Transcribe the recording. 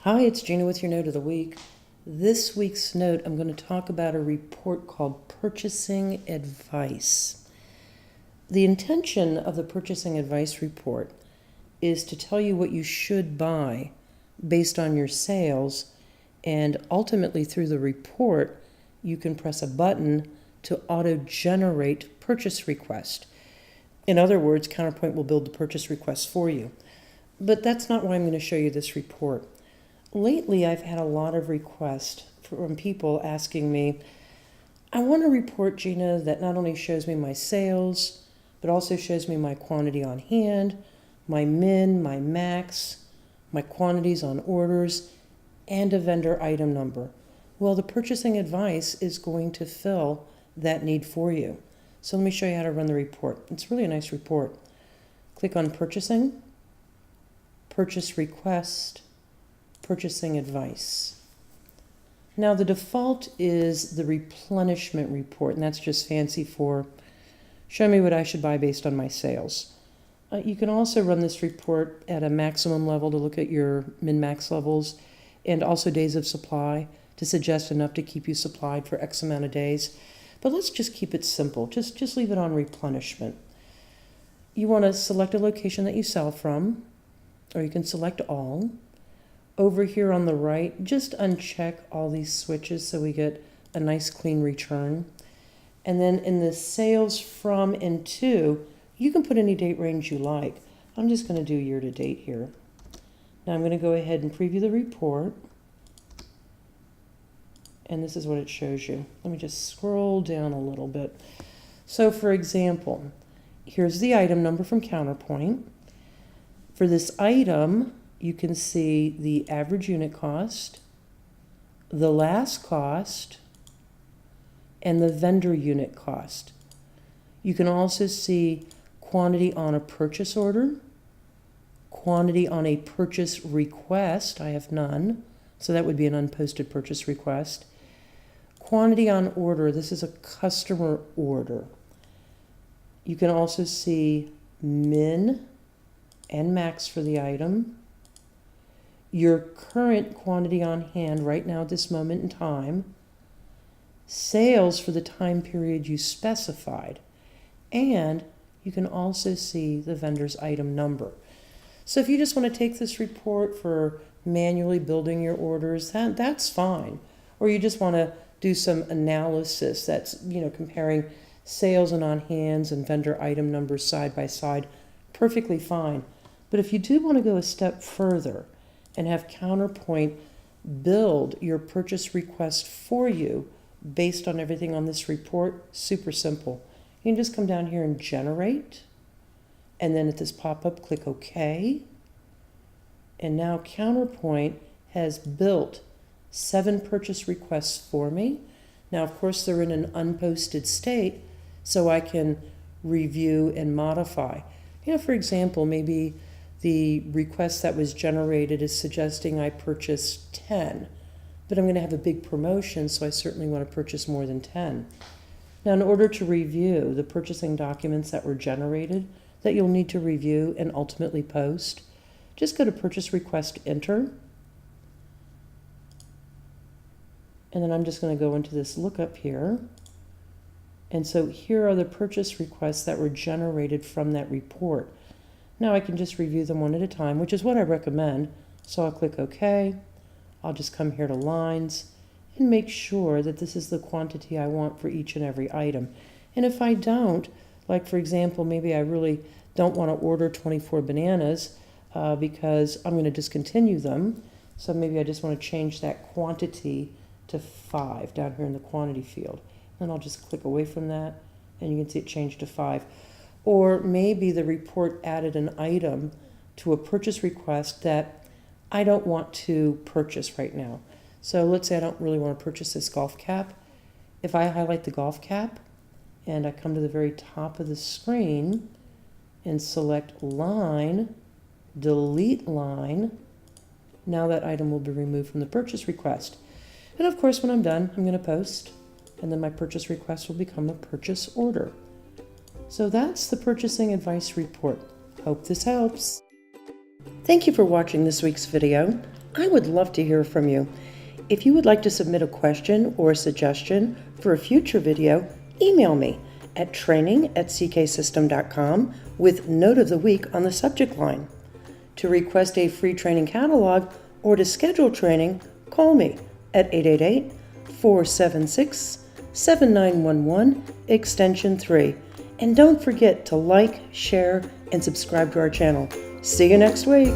Hi, it's Gina with your note of the week. This week's note, I'm going to talk about a report called Purchasing Advice. The intention of the Purchasing Advice report is to tell you what you should buy based on your sales, and ultimately through the report, you can press a button to auto-generate purchase request. In other words, Counterpoint will build the purchase request for you. But that's not why I'm going to show you this report. Lately, I've had a lot of requests from people asking me, I want a report, Gina, that not only shows me my sales, but also shows me my quantity on hand, my min, my max, my quantities on orders, and a vendor item number. Well, the Purchasing Advice is going to fill that need for you. So let me show you how to run the report. It's really a nice report. Click on Purchasing, Purchase Request, Purchasing Advice. Now the default is the replenishment report, and that's just fancy for show me what I should buy based on my sales. You can also run this report at a maximum level to look at your min-max levels and also days of supply to suggest enough to keep you supplied for X amount of days. But let's just keep it simple. Just leave it on replenishment. You want to select a location that you sell from, or you can select all. Over here on the right, just uncheck all these switches so we get a nice clean return. And then in the sales from and to, you can put any date range you like. I'm just going to do year to date here. Now I'm going to go ahead and preview the report. And this is what it shows you. Let me just scroll down a little bit. So for example, here's the item number from Counterpoint. For this item, you can see the average unit cost, the last cost, and the vendor unit cost. You can also see quantity on a purchase order, quantity on a purchase request. I have none, so that would be an unposted purchase request. Quantity on order, this is a customer order. You can also see min and max for the item, your current quantity on hand right now at this moment in time, sales for the time period you specified, and you can also see the vendor's item number. So if you just want to take this report for manually building your orders, that's fine. Or you just want to do some analysis that's, comparing sales and on hands and vendor item numbers side by side, perfectly fine. But if you do want to go a step further and have Counterpoint build your purchase request for you based on everything on this report, super simple. You can just come down here and generate, and then at this pop-up, click OK. And now Counterpoint has built 7 purchase requests for me. Now, of course, they're in an unposted state, so I can review and modify. For example, maybe the request that was generated is suggesting I purchase 10, but I'm going to have a big promotion, so I certainly want to purchase more than 10. Now, in order to review the purchasing documents that were generated that you'll need to review and ultimately post, just go to Purchase Request Enter, and then I'm just going to go into this lookup here. And so here are the purchase requests that were generated from that report. Now I can just review them one at a time, which is what I recommend. So I'll click OK. I'll just come here to lines and make sure that this is the quantity I want for each and every item. And if I don't, like for example, maybe I really don't want to order 24 bananas because I'm going to discontinue them. So maybe I just want to change that quantity to 5 down here in the quantity field. Then I'll just click away from that, and you can see it changed to 5. Or maybe the report added an item to a purchase request that I don't want to purchase right now. So let's say I don't really want to purchase this golf cap. If I highlight the golf cap and I come to the very top of the screen and select line, delete line, now that item will be removed from the purchase request. And of course, when I'm done, I'm going to post, and then my purchase request will become a purchase order. So that's the Purchasing Advice Report. Hope this helps. Thank you for watching this week's video. I would love to hear from you. If you would like to submit a question or a suggestion for a future video, email me at training@cksystem.com with Note of the Week on the subject line. To request a free training catalog or to schedule training, call me at 888-476-7911, extension 3. And don't forget to like, share, and subscribe to our channel. See you next week.